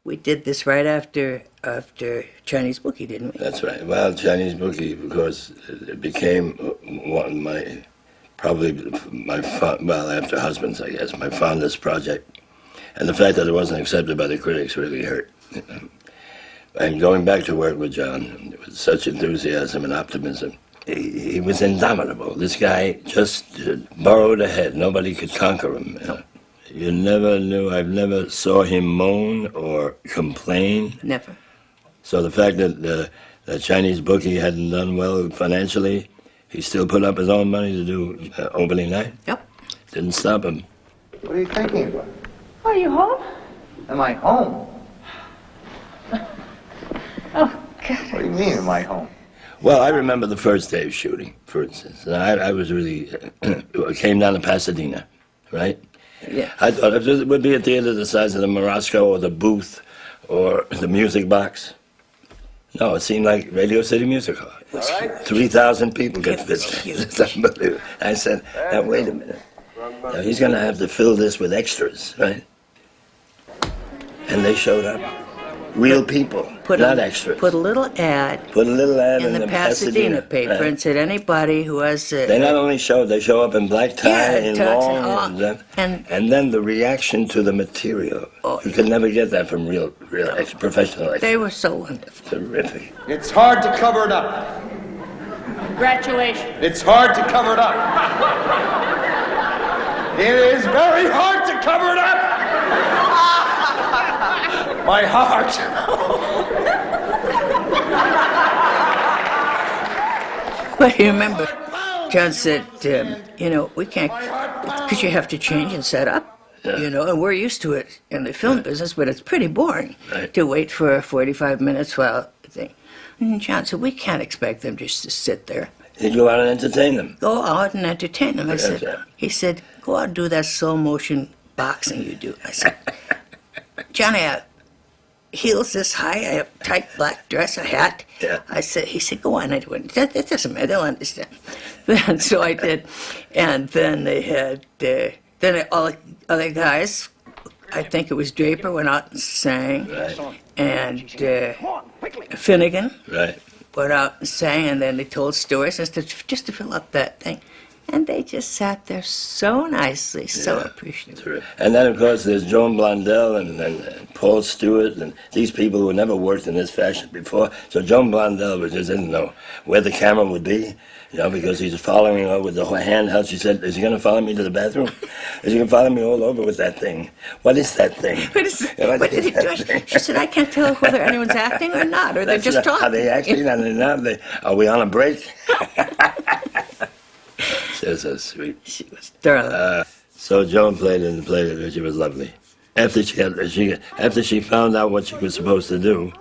We did this right after Chinese Bookie, didn't we? That's right. Well, Chinese Bookie, because it became one of my, well, after Husbands, I guess, my fondest project. And the fact that it wasn't accepted by the critics really hurt. And going back to work with John with such enthusiasm and optimism, he was indomitable. This guy just burrowed ahead. Nobody could conquer him. You never knew, I've never saw him moan or complain. Never. So the fact that the Chinese Bookie hadn't done well financially, he still put up his own money to do opening night. Yep. Didn't stop him. What are you thinking about? Are you home? Am I home? Oh, God. What do you mean, am I home? Well, I remember the first day of shooting, for instance. I was really, came down to Pasadena, right? Yeah. I thought it would be a theater the size of the Morosco or the Booth or the Music Box. No, it seemed like Radio City Music Hall. It was 3,000 people could fit. It's unbelievable. I said, now wait a minute. Now he's going to have to fill this with extras, right? And they showed up. Real people, not extras. Put a little ad. Put a little ad in the Pasadena paper, right? And said anybody who has. They not only show, they show up in black tie and long, and then the reaction to the material. Oh, you could never get that from real professional extras. They were so wonderful. Terrific. It's hard to cover it up. Congratulations. It's hard to cover it up. It is very hard to cover it up. My heart. But you remember, John said, you know, we can't, because you have to change and set up, you know, and we're used to it in the film business, but it's pretty boring to wait for 45 minutes while the thing. And John said, we can't expect them just to sit there. He'd go out and entertain them. Go out and entertain them. He said, go out and do that slow motion boxing you do. I said, Johnny, I have heels this high, I have tight black dress, a hat. Yeah. He said, go on, I do it. That doesn't matter, they'll understand. And so I did. And then they had, all the other guys, I think it was Draper, went out and sang. Right. And Finnegan Right. went out and sang, and then they told stories just to fill up that thing. And they just sat there so nicely, so appreciative. And then, of course, there's Joan Blondell and Paul Stewart and these people who never worked in this fashion before. So Joan Blondell just didn't know where the camera would be, you know, because he's following her with the handheld. She said, is he going to follow me to the bathroom? Is he going to follow me all over with that thing? What is that thing? What did he do? She said, I can't tell whether anyone's acting or not, or they're just talking. Are they acting? Are they not? Are we on a break? She was so sweet. She was thorough. So Joan played it and played it, and she was lovely. After she found out what she was supposed to do,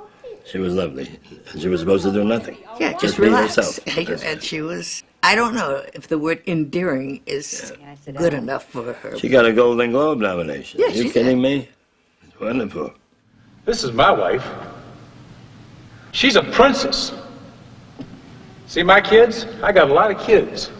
she was lovely. And she was supposed to do nothing. Yeah, just relax. And she was, I don't know if the word endearing is good enough for her. She got a Golden Globe nomination. Yeah, Are you kidding me? It's wonderful. This is my wife. She's a princess. See my kids? I got a lot of kids.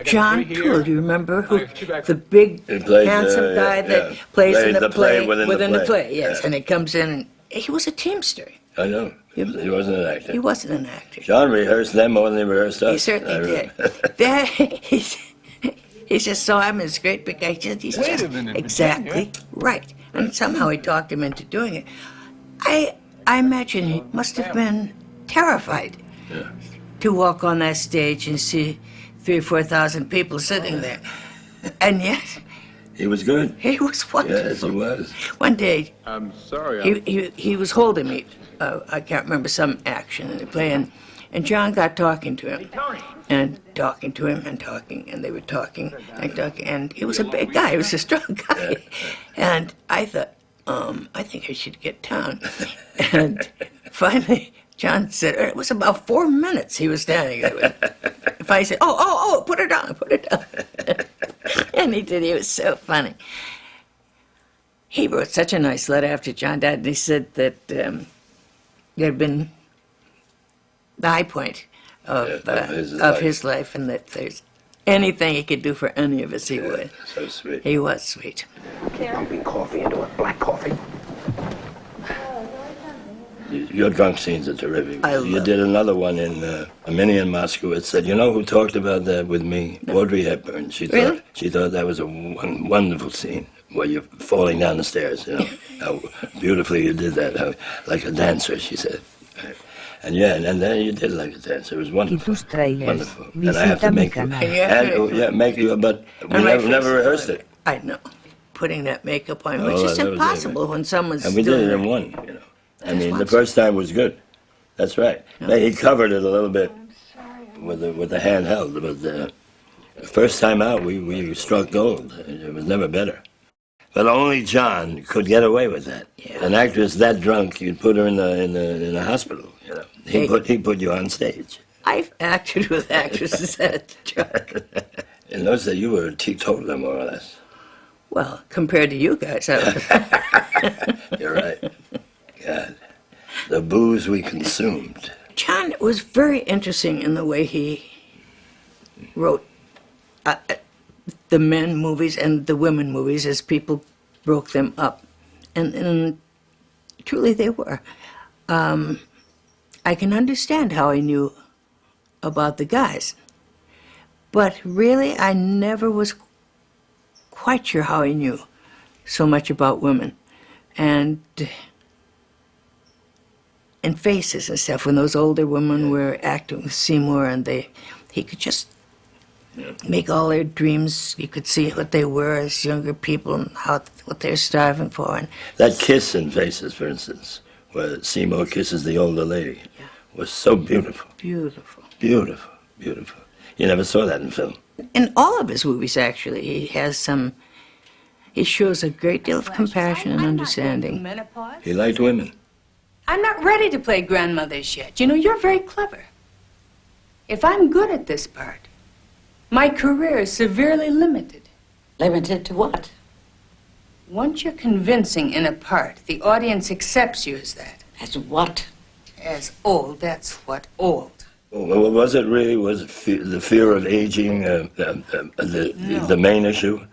John Toole, do you remember who? The big, handsome guy that plays in the play within the play. Yes, and he comes in, and he was a teamster. I know. He wasn't an actor. He wasn't an actor. John rehearsed them more than he rehearsed us. He certainly did. He just saw him as a great big guy. He's just exactly right. And somehow he talked him into doing it. I imagine he must have been terrified to walk on that stage and see 3,000 or 4,000 people sitting there. And yet, he was good. He was wonderful. Yes, he was. One day, I'm sorry. he was holding me. I can't remember some action in the play, and John got talking to him, and talking to him, and talking, and they were talking, and he was a big guy. He was a strong guy, and I thought, I think I should get down. And finally, John said, it was about 4 minutes he was standing there with. If I said, oh, put her down. And he did. He was so funny. He wrote such a nice letter after John died, and he said that it had been the high point of his life, and that if there's anything he could do for any of us, he would. So sweet. He was sweet. Dumping coffee into it, black coffee. Your drunk scenes are terrific. I You love did another one in A Minnie in Moscow. It said, you know who talked about that with me? Audrey Hepburn. Really? She thought that was a wonderful scene where you're falling down the stairs, you know. How beautifully you did that, how, like a dancer, she said. And yeah, and then you did like a dancer. It was wonderful. tus trailers, Wonderful. And I have to visita mi make you. canal. And you have to- Yeah, make you, but we And my never face rehearsed is- it. I know. Putting that makeup on, Oh, which is that was impossible it. when someone's And we did doing it in that. one, you know. I mean, the once. first time was good. That's right. He covered it a little bit with the handheld, but the first time out, we struck gold. It was never better. But only John could get away with that. Yeah. An actress that drunk, you'd put her in a hospital. You know, he put you on stage. I've acted with actresses that drunk. In those days, you were a teetotaler, more or less. Well, compared to you guys, You're right. God, the booze we consumed. John was very interesting in the way he wrote the men movies and the women movies as people broke them up. And truly they were. I can understand how he knew about the guys. But really, I never was quite sure how he knew so much about women. And faces and stuff, when those older women were acting with Seymour and he could just make all their dreams, you could see what they were as younger people and what they're striving for. And That kiss in Faces, for instance, where Seymour kisses the older lady, was so beautiful. beautiful. Beautiful, beautiful. You never saw that in film. In all of his movies, actually, he shows a great deal of compassion and understanding. Menopause? He liked women. I'm not ready to play grandmothers yet. You know, you're very clever. If I'm good at this part, my career is severely limited. Limited to what? Once you're convincing in a part, the audience accepts you as that. As what? As old, that's what old. Well, was it really, the fear of aging the main issue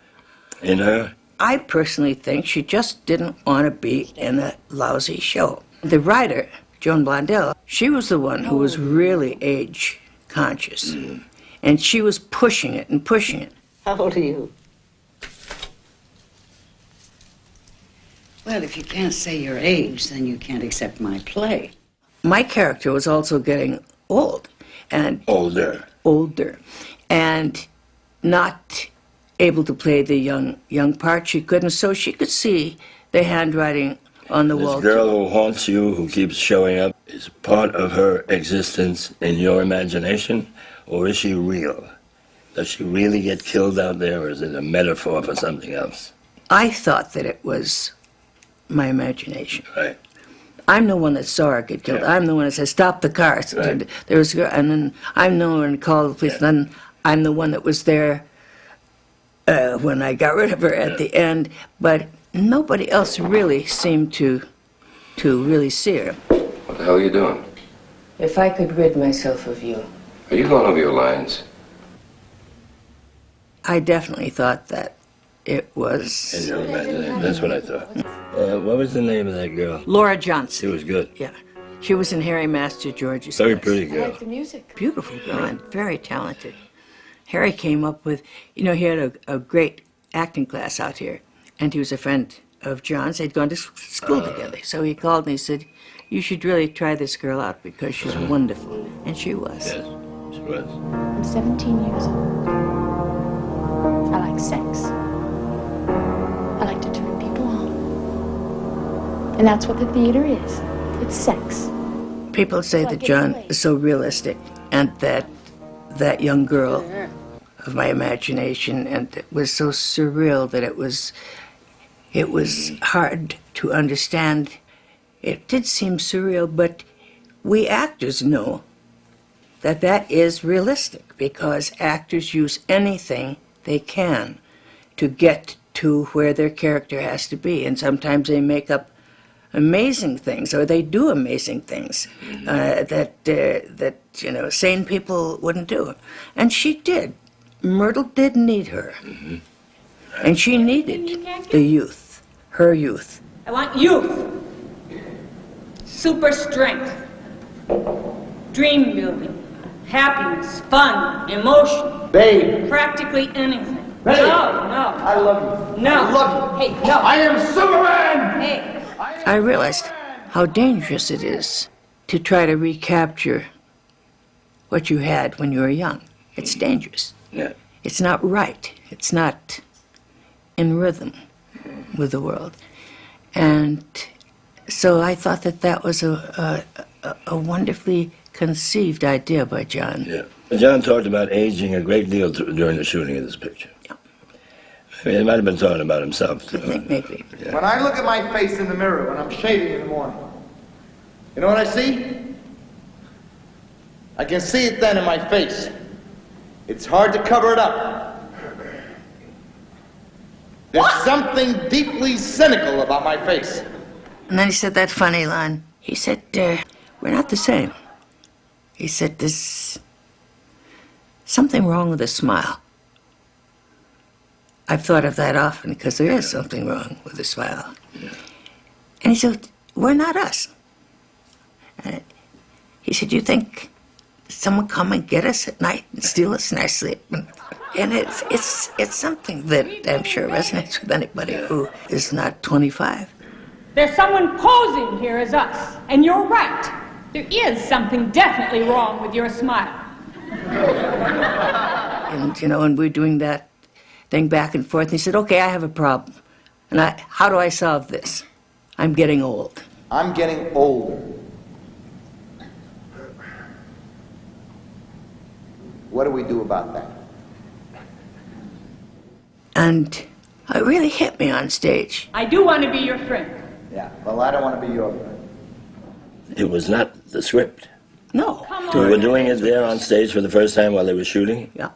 in her? I personally think she just didn't want to be in a lousy show. The writer, Joan Blondell, she was the one who was really age conscious. And she was pushing it and pushing it. How old are you? Well, if you can't say your age, then you can't accept my play. My character was also getting old and Older. And not able to play the young part. She couldn't, so she could see the handwriting on the wall. This girl who haunts you, who keeps showing up, is part of her existence in your imagination, or is she real? Does she really get killed out there, or is it a metaphor for something else? I thought that it was my imagination. Right. I'm the one that saw her get killed. Yeah. I'm the one that said, "Stop the car." So Right. there was a girl, and then I'm the one that called the police. Yeah. Then I'm the one that was there when I got rid of her at the end. But nobody else really seemed to really see her. What the hell are you doing? If I could rid myself of you. Are you going over your lines? I definitely thought that it In was your imagination. That's what I thought. What was the name of that girl? Laura She Johnson. was good. Yeah, she was in Harry Master George's. Very Place. pretty girl. The music. Beautiful girl and very talented. Harry came up with, he had a great acting class out here, and he was a friend of John's. They'd gone to school together. So he called and he said, "You should really try this girl out because she's wonderful." And she was. Yes, she was. I'm 17 years old. I like sex. I like to turn people on. And that's what the theater is. It's sex. People say that John is so realistic, and that young girl of my imagination, and it was so surreal that it was hard to understand. It did seem surreal, but we actors know that is realistic because actors use anything they can to get to where their character has to be, and sometimes they make up amazing things, or they do amazing things that sane people wouldn't do. And she did. Myrtle did need her, and she needed the youth, her youth. I want youth. super strength, dream building, happiness, fun, emotion. Babe. Practically anything. Babe. No. I love you. No. I love you. Hey, no. I am Superman! Hey. I realized how dangerous it is to try to recapture what you had when you were young. It's dangerous. Yeah. It's not right. It's not in rhythm with the world. And so I thought that that was a wonderfully conceived idea by John. Yeah. John talked about aging a great deal during the shooting of this picture. Yeah. I mean, he might have been talking about himself, too. I think maybe. Yeah. When I look at my face in the mirror when I'm shaving in the morning, you know what I see? I can see it then in my face. It's hard to cover it up. There's something deeply cynical about my face. And then he said that funny line. He said, we're not the same. He said, there's something wrong with a smile. I've thought of that often because there is something wrong with a smile. And he said, we're not us. He said, you think someone come and get us at night and steal us in our sleep? And it's something that I'm sure resonates with anybody who is not 25. There's someone posing here as us, and you're right. There is something definitely wrong with your smile. And, and we're doing that thing back and forth. And he said, okay, I have a problem. And how do I solve this? I'm getting old. I'm getting older. What do we do about that? And it really hit me on stage. I do want to be your friend. Yeah, well, I don't want to be your friend. It was not the script. No. We were doing it there on stage for the first time while they were shooting. Yeah.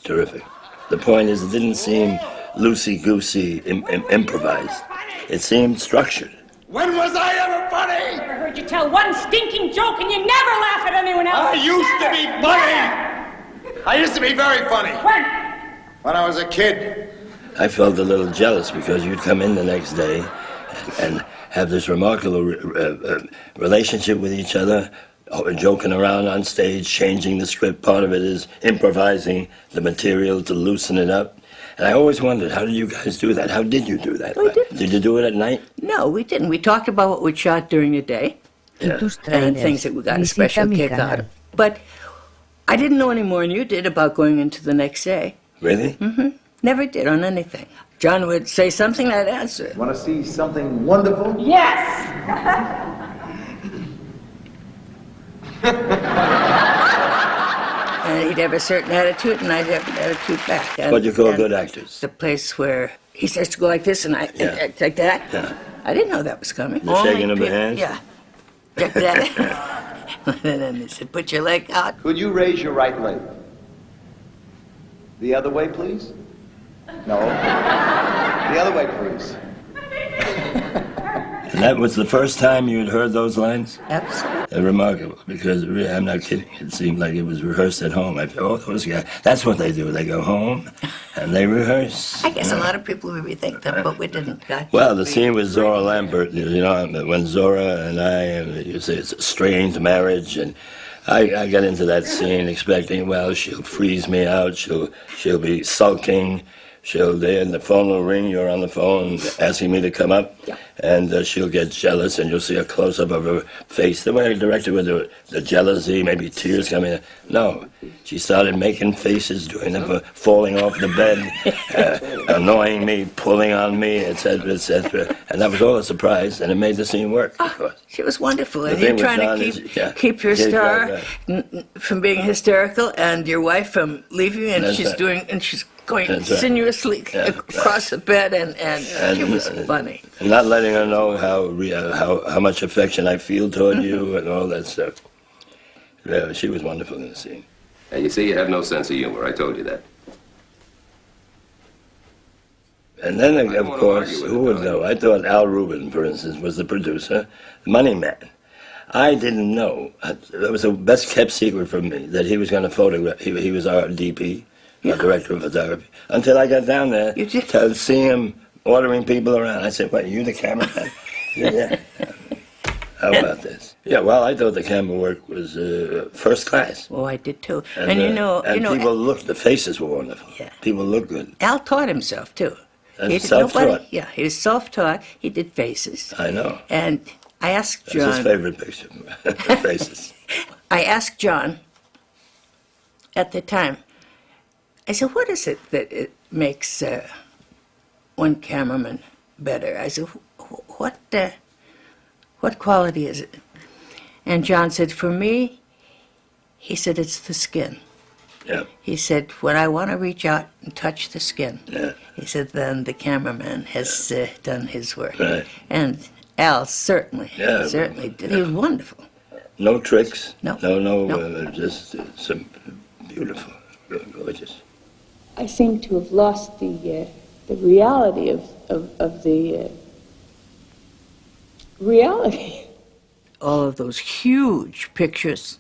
Terrific. The point is, it didn't seem loosey-goosey, improvised. It seemed structured. When was I ever funny? I heard you tell one stinking joke and you never laugh at anyone else. I used to be funny. I used to be very funny. When I was a kid. I felt a little jealous because you'd come in the next day and have this remarkable relationship with each other, joking around on stage, changing the script. Part of it is improvising the material to loosen it up. And I always wondered, how did you guys do that? How did you do that? We didn't. Did you do it at night? No, we didn't. We talked about what we'd shot during the day. Yeah. And things that we got a special kick out of. But I didn't know any more than you did about going into the next day. Really? Mm-hmm. Never did on anything. John would say something, I'd answer. Want to see something wonderful? Yes! And he'd have a certain attitude, and I'd have an attitude back. And, What you call good actors. The place where he starts to go like this, and I act like that. Yeah. I didn't know that was coming. The shaking of the people- hands? Yeah. Like that. And then they said, put your leg out. Could you raise your right leg? The other way, please? No. The other way, please. And that was the first time you had heard those lines? Absolutely. Remarkable, because really, I'm not kidding. It seemed like it was rehearsed at home. I thought, oh, those guys, that's what they do. They go home and they rehearse. I guess a lot of people would rethink that, but we didn't. Well, the scene with Zora Lambert, when Zora and I, you say it's a strange marriage, and I got into that scene expecting, well, she'll freeze me out, she'll be sulking, and the phone will ring, you're on the phone asking me to come up, and she'll get jealous, and you'll see a close-up of her face. The way I directed with the jealousy, maybe tears coming in. No, she started making faces, doing them, falling off the bed, annoying me, pulling on me, etc., etc. And that was all a surprise, and it made the scene work, of course. She was wonderful, The and thing you're with trying John to is- keep your Keep star right. from being hysterical, and your wife from leaving you, and That's she's right. she's going That's right. sinuously Yeah, across the bed, and she was funny. And not letting her know how much affection I feel toward you and all that stuff. Yeah, she was wonderful in the scene. And you see, you have no sense of humor. I told you that. And then, of wanna course, argue with who it, would don't know? I thought Al Rubin, for instance, was the producer, the money man. I didn't know. That was the best kept secret from me, that he was going to photograph. He was our DP, our director of photography. Until I got down there You did? to see him ordering people around. I said, what, you the cameraman? Yeah. How about this? Yeah, well, I thought the camera work was first class. Oh, I did too. And And people looked, the faces were wonderful. Yeah. People looked good. Al taught himself too. And self-taught. Yeah, he was self-taught. He did faces. I know. And I asked That's his John. favorite picture, faces. I asked John at the time. I said, "What is it that it makes one cameraman better?" I said, "What quality is it?" And John said, "For me," he said, "it's the skin." Yeah. He said, "When I want to reach out and touch the skin," Yeah. he said, "then the cameraman has done his work." Right. And Al certainly did. He was wonderful. No tricks. No. No. Just some beautiful, gorgeous. I seem to have lost the reality of the reality. All of those huge pictures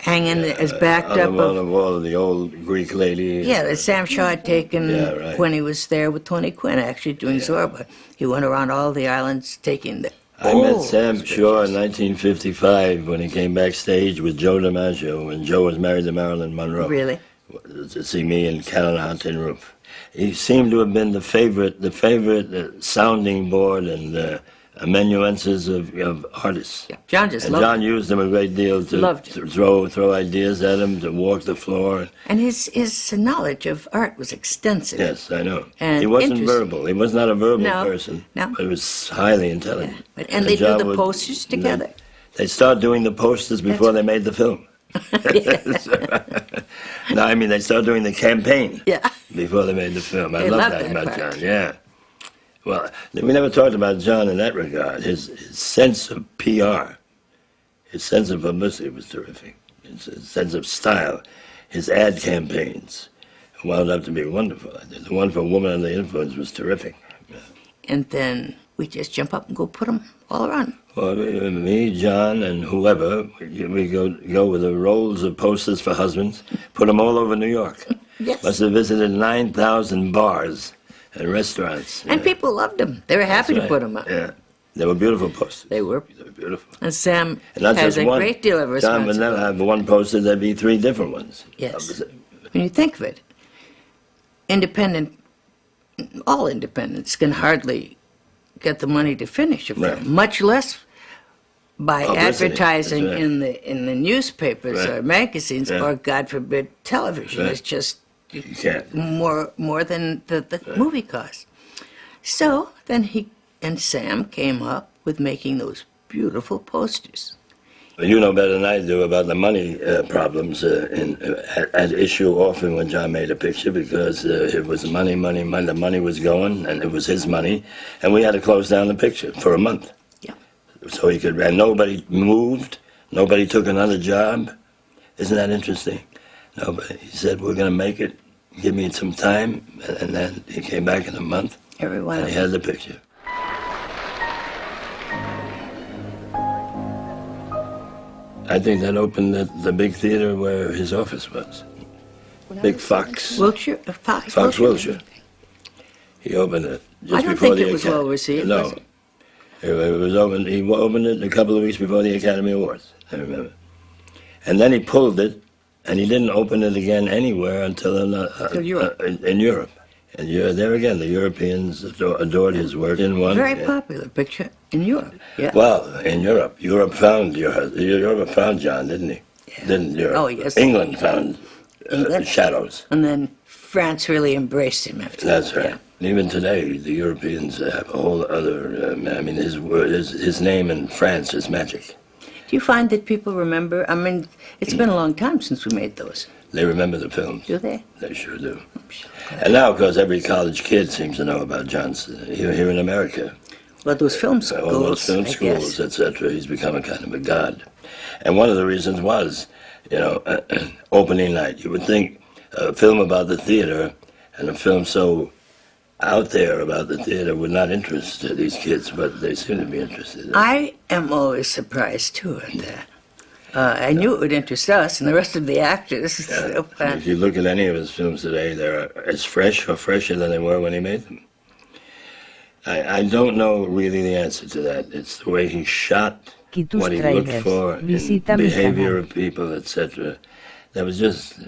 hanging as backed up on the of... wall of the old Greek lady. Yeah, that Sam Shaw had taken when he was there with Tony Quinn, actually doing Zorba. He went around all the islands taking the... I met Sam Shaw in 1955 when he came backstage with Joe DiMaggio when Joe was married to Marilyn Monroe. Really? To see me in Canada on Tin Roof. He seemed to have been the favorite sounding board and amanuenses of artists. Yeah. John just and loved John him. used them a great deal to throw ideas at him, to walk the floor. And his knowledge of art was extensive. Yes, I know. And he wasn't interesting. verbal. He was not a verbal No, person. no. But he was highly intelligent. Yeah. And they do John the posters together. They start doing the posters before they made the film. No, I mean, they started doing the campaign before they made the film. I They love love that that about part. John, yeah. Well, we never talked about John in that regard. His sense of PR, his sense of publicity was terrific. His sense of style, his ad campaigns wound up to be wonderful. The one for Woman Under the Influence was terrific. And then we just jump up and go put them all around. Well, me, John, and whoever, we go with the rolls of posters for husbands, put them all over New York. Yes. Must have visited 9,000 bars and restaurants. And people loved them. They were happy to put them up. Yeah. They were beautiful posters. They were. They were beautiful. And Sam And not has just a one. great deal of John would responsibility. never have one poster, there'd be 3 different ones. Yes. When you think of it, all independents can hardly get the money to finish a film, Right. much less by Publicity, advertising that's right. in the newspapers Right. or magazines Yeah. or, God forbid, television. Right. It's just You can't. more than the movie costs. So then he and Sam came up with making those beautiful posters. Well, you know better than I do about the money problems at issue often when John made a picture because it was money. The money was going, and it was his money, and we had to close down the picture for a month. Yeah. So he could, and nobody moved, nobody took another job. Isn't that interesting? Nobody. He said, "We're going to make it. Give me some time," and then he came back in a month, Everyone. and he had the picture. I think that opened the big theater where his office was. Big Fox. Wiltshire? Fox Wiltshire. He opened it just I don't before think the it was Academy. well received, No. was it? It was open. He opened it a couple of weeks before the Academy Awards, I remember. And then he pulled it, and he didn't open it again anywhere until Europe. in Europe. And there again, the Europeans adored his work. In one, Very popular picture in Europe. Yeah. Well, in Europe, Europe found John, didn't he? Yeah. Didn't Europe? Oh, yes. England found England. Shadows. And then France really embraced him after That's that. right. Yeah. And even today, the Europeans have a whole other. His name in France is magic. Do you find that people remember? I mean, it's been a long time since we made those. They remember the films. Do they? They sure do. And now, of course, every college kid seems to know about Johnson here in America. Well, those film schools. All those film I schools, guess. etc. He's become a kind of a god. And one of the reasons was, opening night. You would think a film about the theater and a film so out there about the theater would not interest these kids, but they seem to be interested. I am always surprised, too, at that. I knew it would interest us and the rest of the actors. So, If you look at any of his films today, they're as fresh or fresher than they were when he made them. I don't know really the answer to that. It's the way he shot cerchi tus what he looked trailers, for in visita mi behavior canal. of people, etc. That was just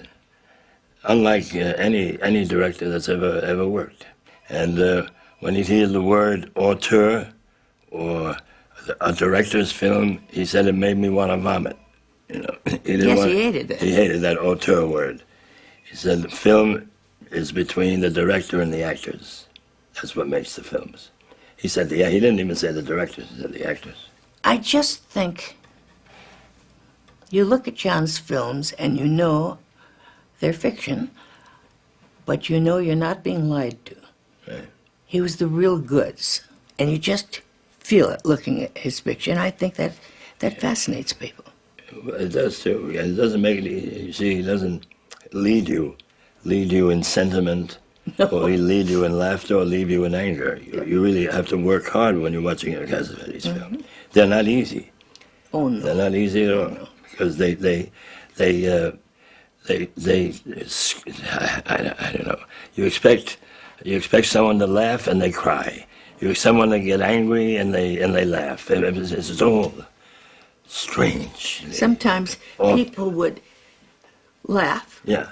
unlike any director that's ever worked. And when he heard the word auteur or a director's film, he said it made me want to vomit. You know, he hated that. He hated that auteur word. He said the film is between the director and the actors. That's what makes the films. He said he didn't even say the directors, he said the actors. I just think you look at John's films and you know they're fiction, but you know you're not being lied to. Right. He was the real goods, and you just feel it looking at his fiction. I think that fascinates people. Well, it does too. And it doesn't make it, you see, he doesn't lead you in sentiment, or he lead you in laughter, or leave you in anger. You really have to work hard when you're watching a Cassavetes film. They're not easy. Oh no. They're not easy at all, because they I don't know. You expect someone to laugh and they cry. You expect someone to get angry and they laugh. It's all strange. Sometimes people would laugh, Yeah.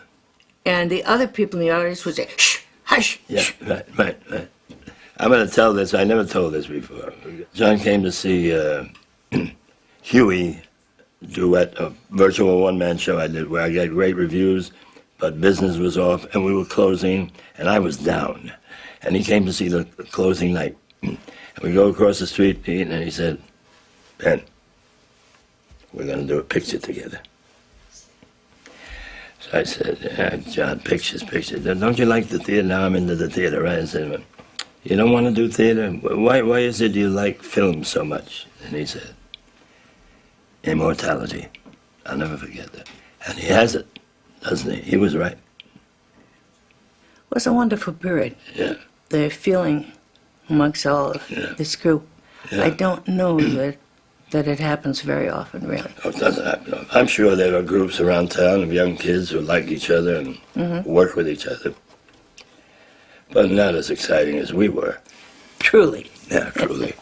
and the other people in the audience would say, "Shh, hush." Yeah. Right. I'm going to tell this. I never told this before. John came to see Huey duet, a virtual one-man show I did where I got great reviews, but business was off and we were closing and I was down. And he came to see the closing night. And we go across the street, Pete, and he said, "Ben, we're going to do a picture together." So I said, "Yeah, John, pictures. Don't you like the theater?" Now I'm into the theater, right? I said, "Well, you don't want to do theater? Why is it you like film so much?" And he said, "Immortality." I'll never forget that. And he has it, doesn't he? He was right. It was a wonderful period. Yeah. The feeling amongst all of this group. Yeah. I don't know that it happens very often, really. Oh, it doesn't happen. I'm sure there are groups around town of young kids who like each other and work with each other. But not as exciting as we were. Truly. Yeah, truly.